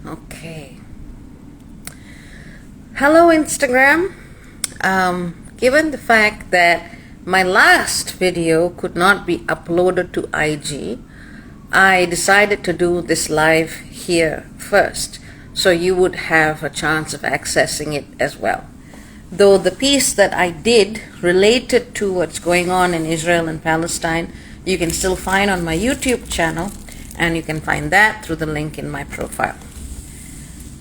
Okay. Hello, Instagram. Given the fact that my last video could not be uploaded to IG, I decided to do this live here first, so you would have a chance of accessing it as well. Though the piece that I did related to what's going on in Israel and Palestine, you can still find on my YouTube channel, and you can find that through the link in my profile.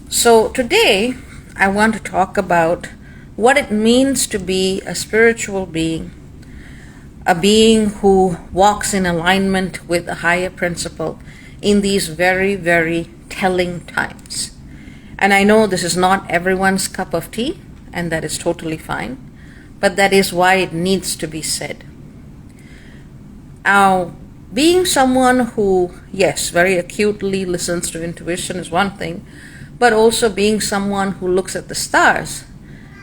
So today, I want to talk about what it means to be a spiritual being, a being who walks in alignment with a higher principle in these very, very telling times. And I know this is not everyone's cup of tea, and that is totally fine, but that is why it needs to be said. Now, being someone who, yes, very acutely listens to intuition is one thing, but also being someone who looks at the stars,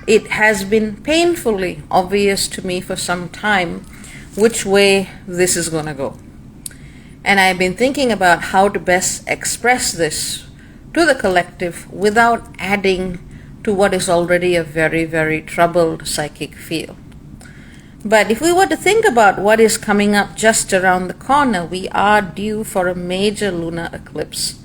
it has been painfully obvious to me for some time which way this is going to go. And I've been thinking about how to best express this to the collective without adding to what is already a very, very troubled psychic field. But if we were to think about what is coming up just around the corner, we are due for a major lunar eclipse,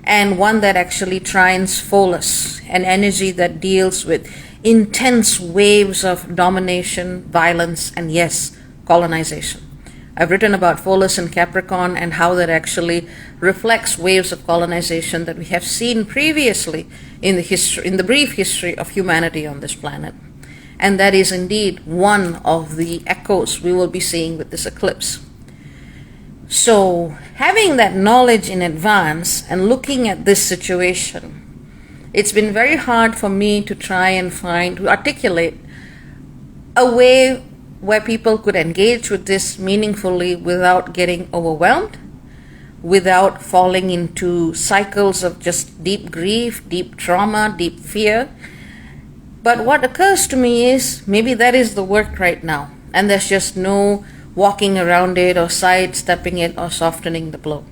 and one that actually trines Pholus, an energy that deals with intense waves of domination, violence, and yes, colonization. I've written about Pholus in Capricorn and how that actually reflects waves of colonization that we have seen previously in the brief history of humanity on this planet. And that is indeed one of the echoes we will be seeing with this eclipse. So, having that knowledge in advance and looking at this situation, it's been very hard for me to try and articulate a way where people could engage with this meaningfully without getting overwhelmed, without falling into cycles of just deep grief, deep trauma, deep fear. But what occurs to me is maybe that is the work right now, and there's just no walking around it or sidestepping it or softening the blow.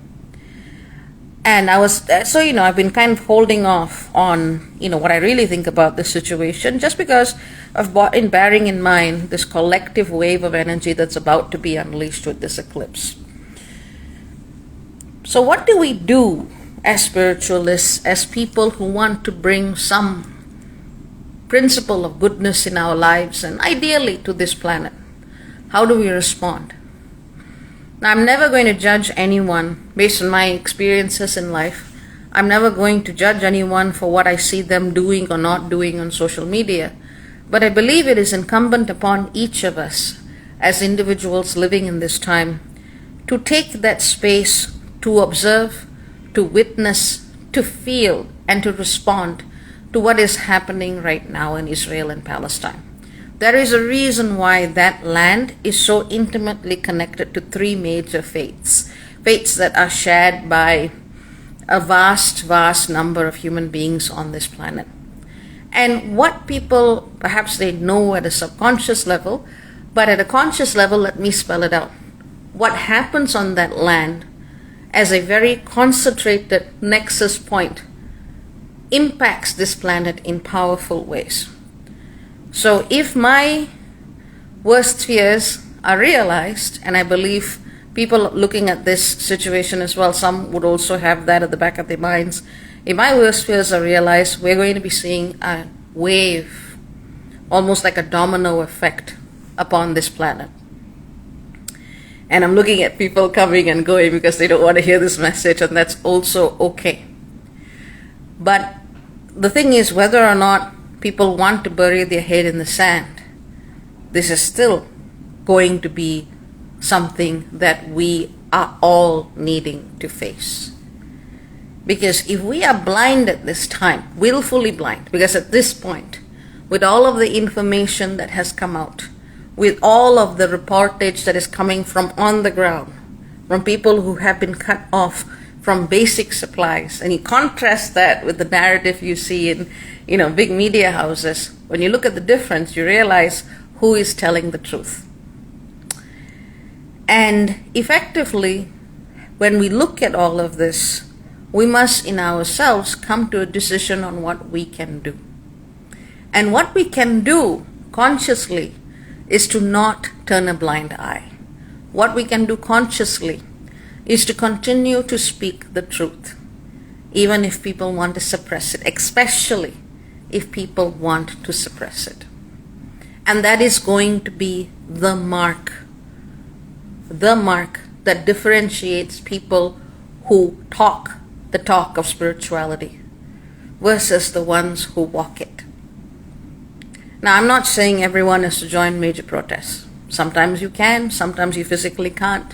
And I've been kind of holding off on, what I really think about this situation, just because of bearing in mind this collective wave of energy that's about to be unleashed with this eclipse. So what do we do as spiritualists, as people who want to bring some principle of goodness in our lives and ideally to this planet? How do we respond? Now, I'm never going to judge anyone based on my experiences in life. I'm never going to judge anyone for what I see them doing or not doing on social media. But I believe it is incumbent upon each of us as individuals living in this time to take that space to observe, to witness, to feel, and to respond to what is happening right now in Israel and Palestine. There is a reason why that land is so intimately connected to three major faiths that are shared by a vast, vast number of human beings on this planet. And what people, perhaps they know at a subconscious level, but at a conscious level, let me spell it out. What happens on that land as a very concentrated nexus point impacts this planet in powerful ways. So if my worst fears are realized, and I believe people looking at this situation as well, some would also have that at the back of their minds, if my worst fears are realized, we're going to be seeing a wave, almost like a domino effect upon this planet. And I'm looking at people coming and going because they don't want to hear this message, and that's also okay. But the thing is, whether or not people want to bury their head in the sand, this is still going to be something that we are all needing to face. Because if we are blind at this time, willfully blind, because at this point, with all of the information that has come out, with all of the reportage that is coming from on the ground, from people who have been cut off from basic supplies, and you contrast that with the narrative you see in big media houses, when you look at the difference, you realize who is telling the truth. And effectively, when we look at all of this, we must in ourselves come to a decision on what we can do. And what we can do consciously is to not turn a blind eye. What we can do consciously is to continue to speak the truth, even if people want to suppress it, especially if people want to suppress it. And that is going to be the mark that differentiates people who talk the talk of spirituality versus the ones who walk it. Now, I'm not saying everyone has to join major protests. Sometimes you can, sometimes you physically can't.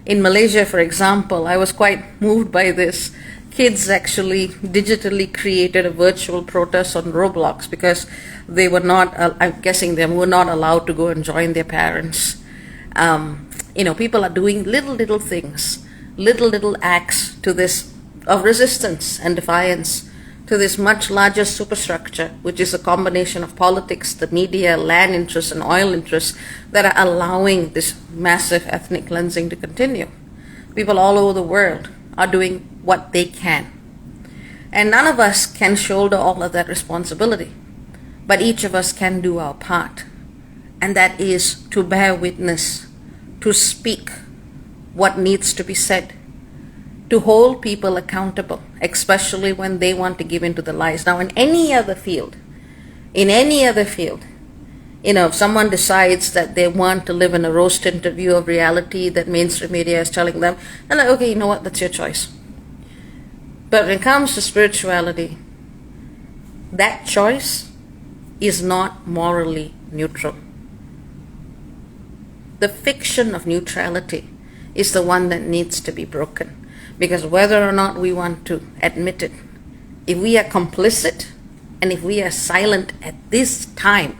In Malaysia, for example, I was quite moved by this. Kids actually digitally created a virtual protest on Roblox because they were not, I'm guessing they were not allowed to go and join their parents. People are doing little things, little acts to this of resistance and defiance to this much larger superstructure, which is a combination of politics, the media, land interests, and oil interests that are allowing this massive ethnic cleansing to continue. People all over the world are doing what they can. And none of us can shoulder all of that responsibility, but each of us can do our part. And that is to bear witness, to speak what needs to be said, to hold people accountable, especially when they want to give in to the lies. Now, in any other field, if someone decides that they want to live in a rose-tinted view of reality that mainstream media is telling them, they're like, okay, you know what, that's your choice. But when it comes to spirituality, that choice is not morally neutral. The fiction of neutrality is the one that needs to be broken. Because whether or not we want to admit it, if we are complicit and if we are silent at this time,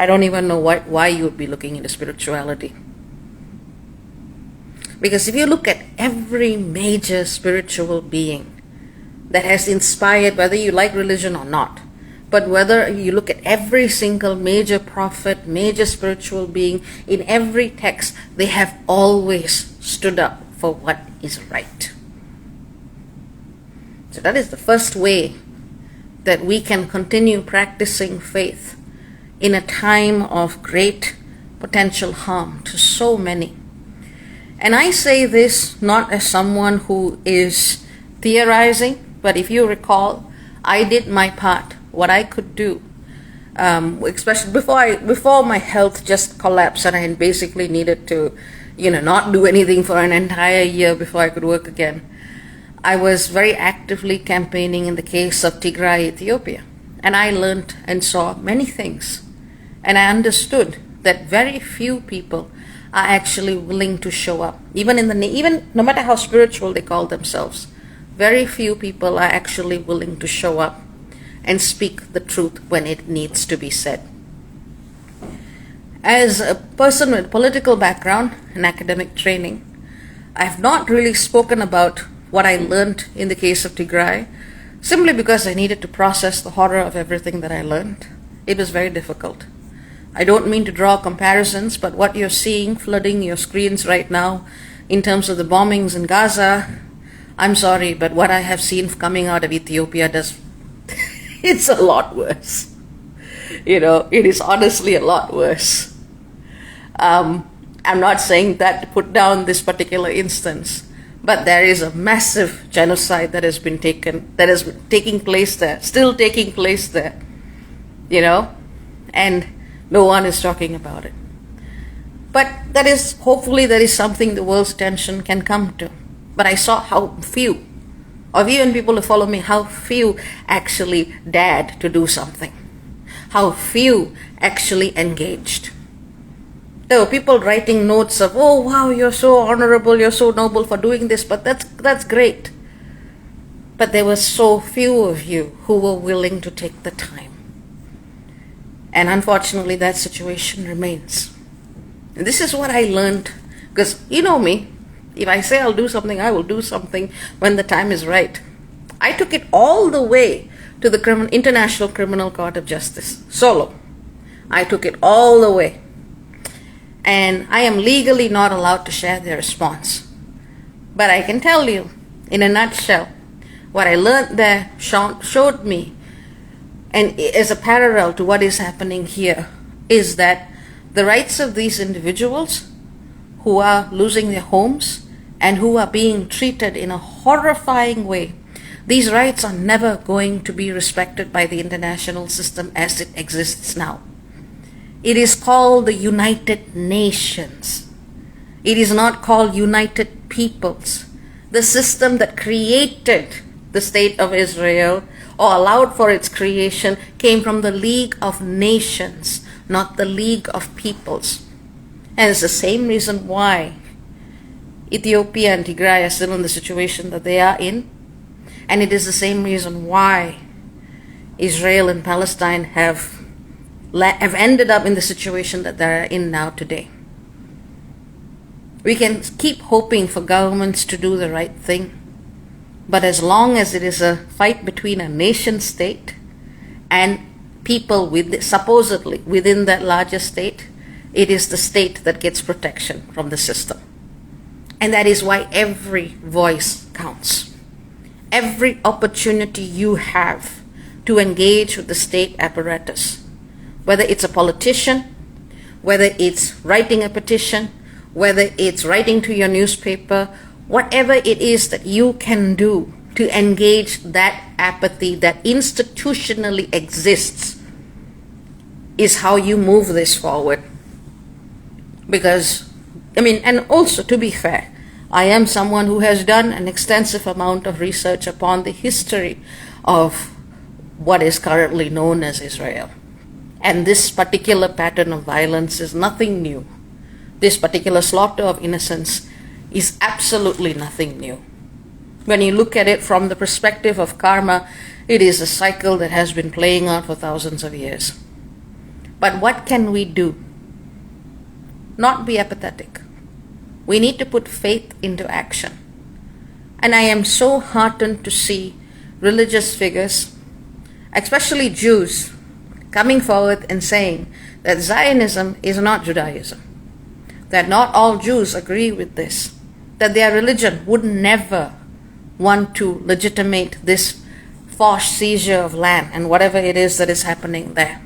I don't even know why you would be looking into spirituality. Because if you look at every major spiritual being that has inspired, whether you like religion or not, but whether you look at every single major prophet, major spiritual being, in every text, they have always stood up for what is right. So that is the first way that we can continue practicing faith in a time of great potential harm to so many. And I say this not as someone who is theorizing, but if you recall, I did my part, what I could do, especially before my health just collapsed and I basically needed to not do anything for an entire year before I could work again. I was very actively campaigning in the case of Tigray, Ethiopia. And I learned and saw many things. And I understood that very few people are actually willing to show up. Even no matter how spiritual they call themselves, very few people are actually willing to show up and speak the truth when it needs to be said. As a person with political background and academic training, I have not really spoken about what I learned in the case of Tigray, simply because I needed to process the horror of everything that I learned. It was very difficult. I don't mean to draw comparisons, but what you're seeing flooding your screens right now in terms of the bombings in Gaza, I'm sorry, but what I have seen coming out of Ethiopia it's a lot worse. It is honestly a lot worse. I'm not saying that to put down this particular instance, but there is a massive genocide that is taking place there, still taking place there, and no one is talking about it. But hopefully that is something the world's attention can come to. But I saw how few, or even people who follow me, how few actually dared to do something. How few actually engaged. There were people writing notes of, oh wow, you're so honorable, you're so noble for doing this, but that's great. But there were so few of you who were willing to take the time. And unfortunately, that situation remains. And this is what I learned, because you know me, if I say I'll do something, I will do something when the time is right. I took it all the way to the International Criminal Court of Justice, solo. I took it all the way. And I am legally not allowed to share their response. But I can tell you, in a nutshell, what I learned there showed me, and as a parallel to what is happening here, is that the rights of these individuals who are losing their homes and who are being treated in a horrifying way, these rights are never going to be respected by the international system as it exists now. It is called the United Nations. It is not called United Peoples. The system that created the state of Israel or allowed for its creation came from the League of Nations, not the League of Peoples. And it's the same reason why Ethiopia and Tigray are still in the situation that they are in. And it is the same reason why Israel and Palestine have ended up in the situation that they're in now today. We can keep hoping for governments to do the right thing, but as long as it is a fight between a nation state and people supposedly within that larger state, it is the state that gets protection from the system. And that is why every voice counts. Every opportunity you have to engage with the state apparatus, whether it's a politician, whether it's writing a petition, whether it's writing to your newspaper, whatever it is that you can do to engage that apathy that institutionally exists, is how you move this forward. Because, and also to be fair, I am someone who has done an extensive amount of research upon the history of what is currently known as Israel. And this particular pattern of violence is nothing new. This particular slaughter of innocents is absolutely nothing new. When you look at it from the perspective of karma, it is a cycle that has been playing out for thousands of years. But what can we do? Not be apathetic. We need to put faith into action. And I am so heartened to see religious figures, especially Jews, coming forward and saying that Zionism is not Judaism. That not all Jews agree with this, that their religion would never want to legitimate this forced seizure of land and whatever it is that is happening there.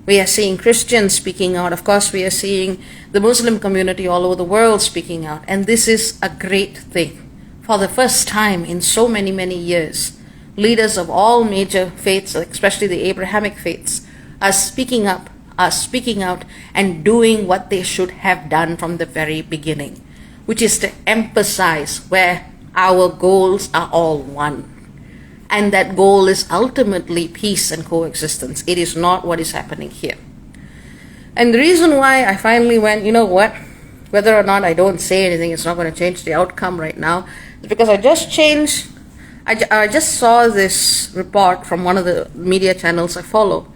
We are seeing Christians speaking out. Of course, we are seeing the Muslim community all over the world speaking out. And this is a great thing. For the first time in so many, many years, leaders of all major faiths, especially the Abrahamic faiths, are speaking up, are speaking out and doing what they should have done from the very beginning, which is to emphasize where our goals are all one. And that goal is ultimately peace and coexistence. It is not what is happening here. And the reason why I finally went, you know what, whether or not I don't say anything, it's not going to change the outcome right now, is because I just saw this report from one of the media channels I follow.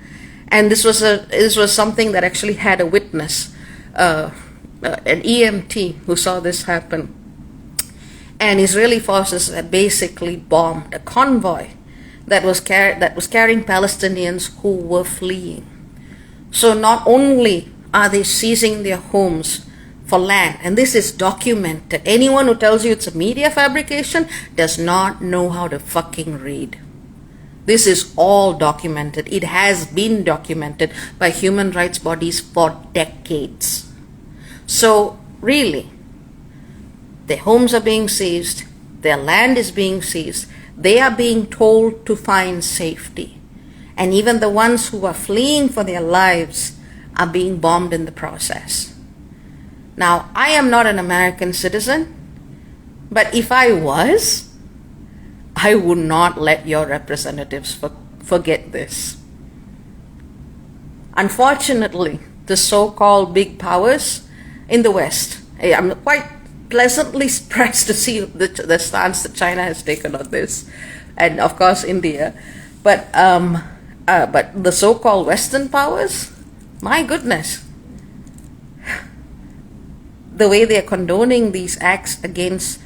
And this was something that actually had a witness, an EMT who saw this happen. And Israeli forces had basically bombed a convoy that was carrying Palestinians who were fleeing. So not only are they seizing their homes for land, and this is documented. Anyone who tells you it's a media fabrication does not know how to fucking read. This is all documented. It has been documented by human rights bodies for decades. So really, their homes are being seized, their land is being seized, they are being told to find safety. And even the ones who are fleeing for their lives are being bombed in the process. Now, I am not an American citizen, but if I was, I would not let your representatives forget this. Unfortunately, the so-called big powers in the West, I'm quite pleasantly surprised to see the stance that China has taken on this, and of course India, but the so-called Western powers, my goodness, the way they are condoning these acts against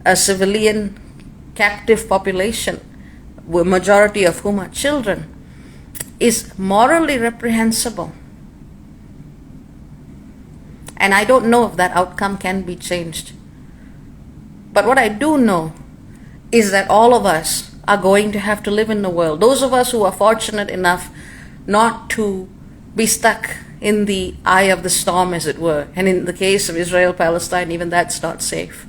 a civilian captive population, the majority of whom are children, is morally reprehensible. And I don't know if that outcome can be changed. But what I do know is that all of us are going to have to live in the world. Those of us who are fortunate enough not to be stuck in the eye of the storm, as it were. And in the case of Israel, Palestine, even that's not safe.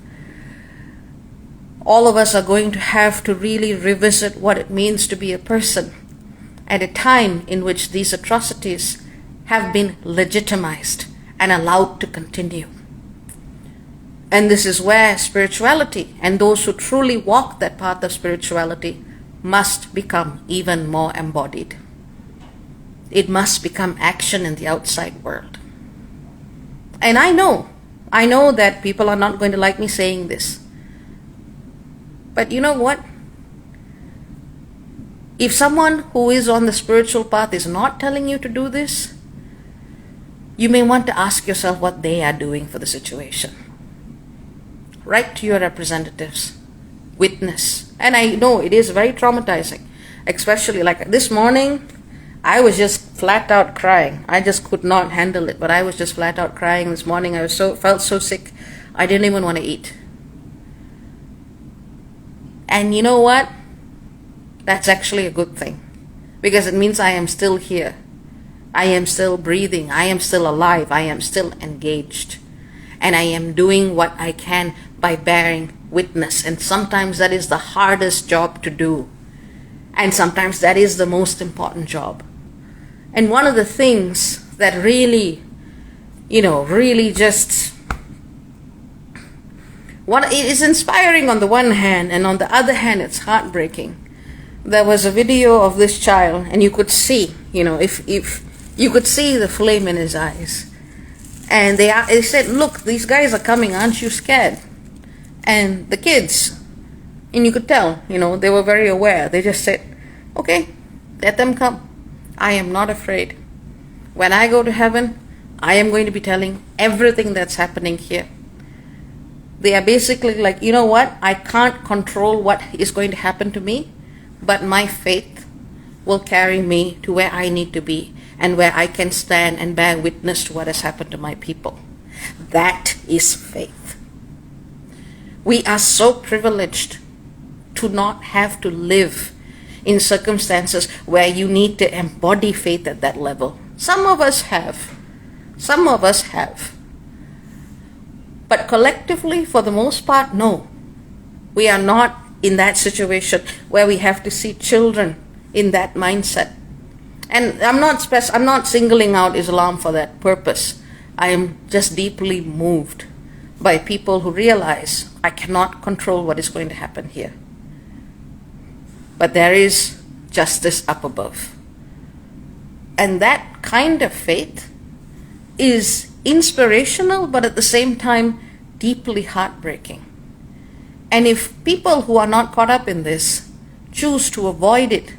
All of us are going to have to really revisit what it means to be a person at a time in which these atrocities have been legitimized and allowed to continue. And this is where spirituality and those who truly walk that path of spirituality must become even more embodied. It must become action in the outside world. And I know that people are not going to like me saying this. But you know what? If someone who is on the spiritual path is not telling you to do this, you may want to ask yourself what they are doing for the situation. Write to your representatives. Witness. And I know it is very traumatizing. Especially like this morning, I was just flat out crying. I just could not handle it. But I was just flat out crying this morning. I felt so sick. I didn't even want to eat. And you know what? That's actually a good thing. Because it means I am still here. I am still breathing. I am still alive. I am still engaged. And I am doing what I can by bearing witness. And sometimes that is the hardest job to do. And sometimes that is the most important job. And one of the things that really just, it is inspiring on the one hand, and on the other hand, it's heartbreaking. There was a video of this child, and you could see, if you could see the flame in his eyes. And they said, look, these guys are coming, aren't you scared? And the kids, and you could tell, they were very aware. They just said, okay, let them come. I am not afraid. When I go to heaven, I am going to be telling everything that's happening here. They are basically like, you know what? I can't control what is going to happen to me, but my faith will carry me to where I need to be and where I can stand and bear witness to what has happened to my people. That is faith. We are so privileged to not have to live in circumstances where you need to embody faith at that level. Some of us have. Some of us have. But collectively, for the most part, no. We are not in that situation where we have to see children in that mindset. And I'm not singling out Islam for that purpose. I am just deeply moved by people who realize I cannot control what is going to happen here. But there is justice up above. And that kind of faith is inspirational, but at the same time, deeply heartbreaking. And if people who are not caught up in this choose to avoid it,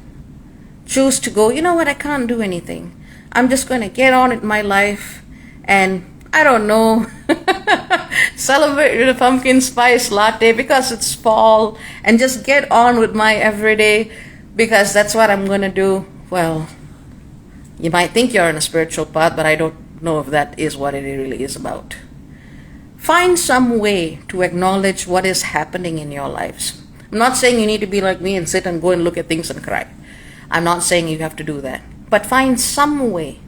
choose to go, you know what, I can't do anything. I'm just going to get on with my life and, I don't know, celebrate with a pumpkin spice latte because it's fall and just get on with my everyday because that's what I'm going to do. Well, you might think you're on a spiritual path, but I don't know if that is what it really is about. Find some way to acknowledge what is happening in your lives. I'm not saying you need to be like me and sit and go and look at things and cry. I'm not saying you have to do that. But find some way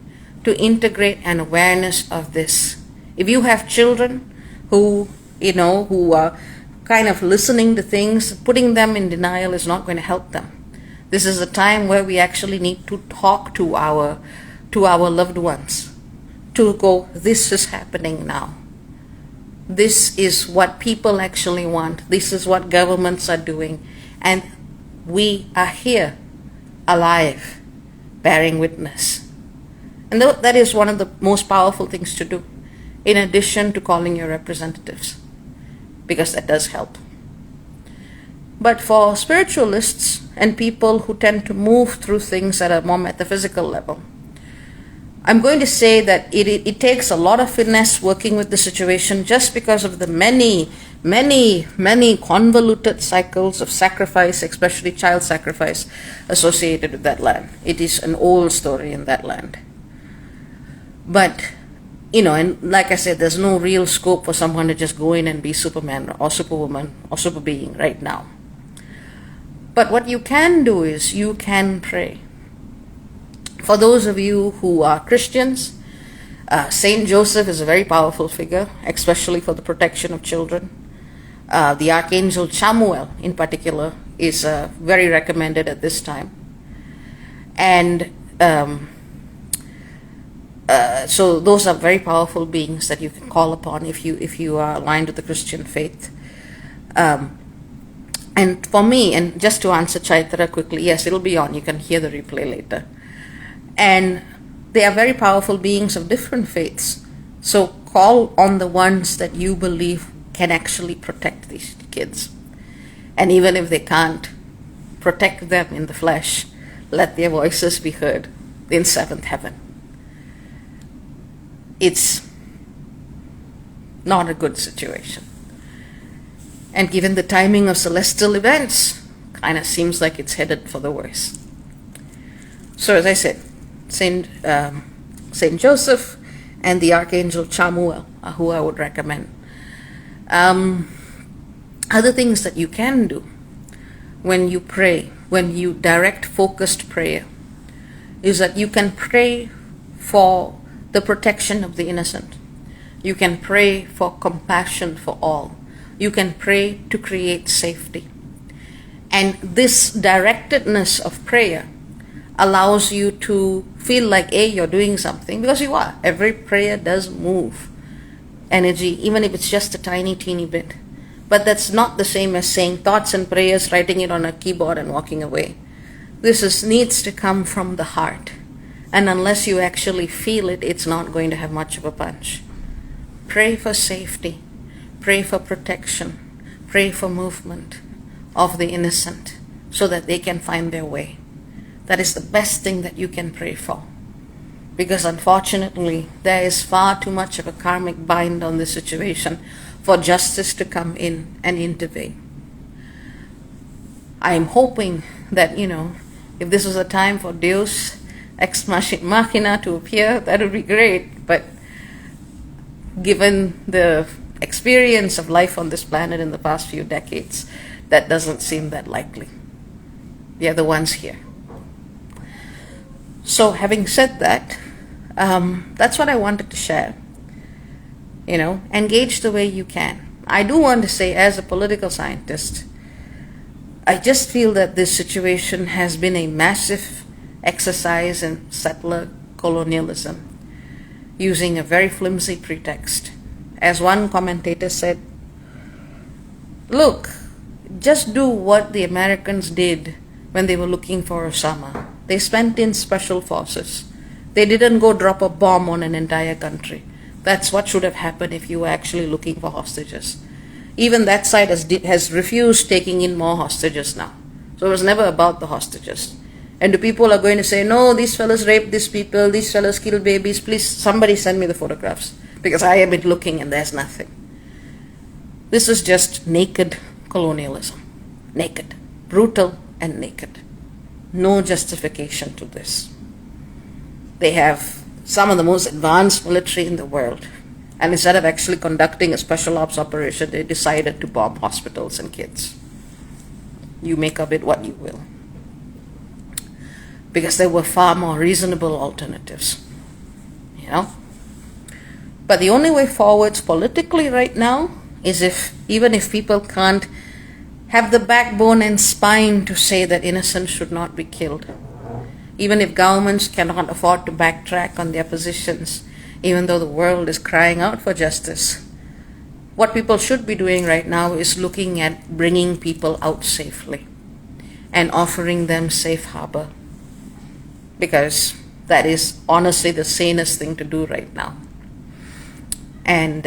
to integrate an awareness of this. If you have children who are kind of listening to things, putting them in denial is not going to help them. This is a time where we actually need to talk to our loved ones, to go, this is happening now. This is what people actually want. This is what governments are doing. And we are here, alive, bearing witness. And that is one of the most powerful things to do, in addition to calling your representatives, because that does help. But for spiritualists and people who tend to move through things at a more metaphysical level, I'm going to say that it takes a lot of finesse working with the situation just because of the many, many, many convoluted cycles of sacrifice, especially child sacrifice, associated with that land. It is an old story in that land. But and like I said, there's no real scope for someone to just go in and be Superman or Superwoman or super being right now. But what you can do is you can pray. For those of you who are Christians, Saint Joseph is a very powerful figure, especially for the protection of children. The Archangel Chamuel, in particular, is very recommended at this time. And so those are very powerful beings that you can call upon if you are aligned with the Christian faith. And for me, and just to answer Chaitra quickly, yes, it'll be on. You can hear the replay later. And they are very powerful beings of different faiths. So call on the ones that you believe can actually protect these kids. And even if they can't protect them in the flesh, let their voices be heard in seventh heaven. It's not a good situation. And given the timing of celestial events, kind of seems like it's headed for the worse. So as I said, Saint Joseph and the Archangel Chamuel are who I would recommend. Other things that you can do when you pray, when you direct focused prayer, is that you can pray for the protection of the innocent. You can pray for compassion for all. You can pray to create safety. And this directedness of prayer allows you to feel like, A, you're doing something, because you are. Every prayer does move energy, even if it's just a tiny, teeny bit. But that's not the same as saying thoughts and prayers, writing it on a keyboard and walking away. This needs to come from the heart. And unless you actually feel it, it's not going to have much of a punch. Pray for safety. Pray for protection. Pray for movement of the innocent so that they can find their way. That is the best thing that you can pray for. Because unfortunately, there is far too much of a karmic bind on this situation for justice to come in and intervene. I am hoping that, if this was a time for Deus ex machina to appear, that would be great. But given the experience of life on this planet in the past few decades, that doesn't seem that likely. We are the ones here. So having said that, that's what I wanted to share. Engage the way you can. I do want to say, as a political scientist, I just feel that this situation has been a massive exercise in settler colonialism, using a very flimsy pretext. As one commentator said, look, just do what the Americans did when they were looking for Osama. They spent in special forces. They didn't go drop a bomb on an entire country. That's what should have happened if you were actually looking for hostages. Even that side has refused taking in more hostages now. So it was never about the hostages. And the people are going to say, no, these fellas raped these people, these fellas killed babies, please somebody send me the photographs. Because I have been looking and there's nothing. This is just naked colonialism. Naked. Brutal and naked. No justification to this. They have some of the most advanced military in the world. And instead of actually conducting a special ops operation, they decided to bomb hospitals and kids. You make of it what you will. Because there were far more reasonable alternatives. But the only way forwards politically right now is even if people can't have the backbone and spine to say that innocents should not be killed. Even if governments cannot afford to backtrack on their positions, even though the world is crying out for justice. What people should be doing right now is looking at bringing people out safely and offering them safe harbor. Because that is honestly the sanest thing to do right now. And,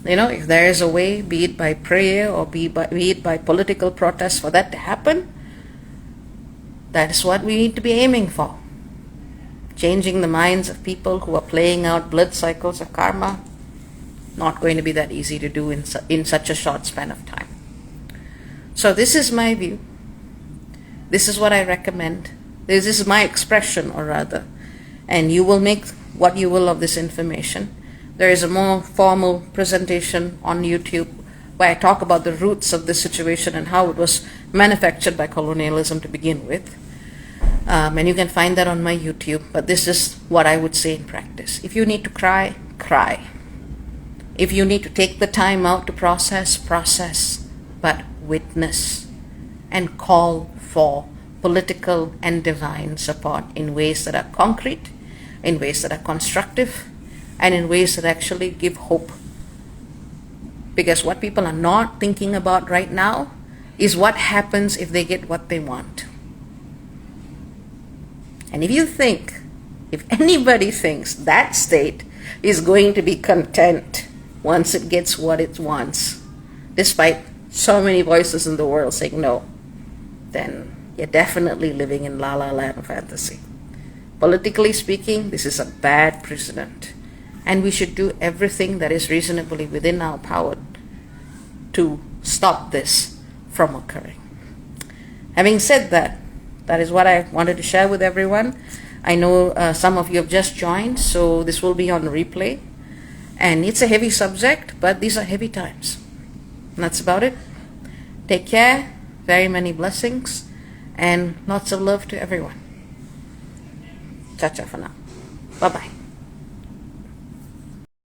if there is a way, be it by prayer or be it by political protest for that to happen, that is what we need to be aiming for. Changing the minds of people who are playing out blood cycles of karma, not going to be that easy to do in such a short span of time. So this is my view. This is what I recommend. This is my expression, or rather. And you will make what you will of this information. There is a more formal presentation on YouTube where I talk about the roots of this situation and how it was manufactured by colonialism to begin with. And you can find that on my YouTube. But this is what I would say in practice. If you need to cry, cry. If you need to take the time out to process, but witness and call for political and divine support in ways that are concrete, in ways that are constructive, and in ways that actually give hope. Because what people are not thinking about right now is what happens if they get what they want. And if anybody thinks that state is going to be content once it gets what it wants, despite so many voices in the world saying no, then you're definitely living in la la land fantasy. Politically speaking, this is a bad precedent. And we should do everything that is reasonably within our power to stop this from occurring. Having said that, that is what I wanted to share with everyone. I know some of you have just joined, so this will be on replay. And it's a heavy subject, but these are heavy times. And that's about it. Take care, very many blessings, and lots of love to everyone. Cha-cha for now. Bye-bye.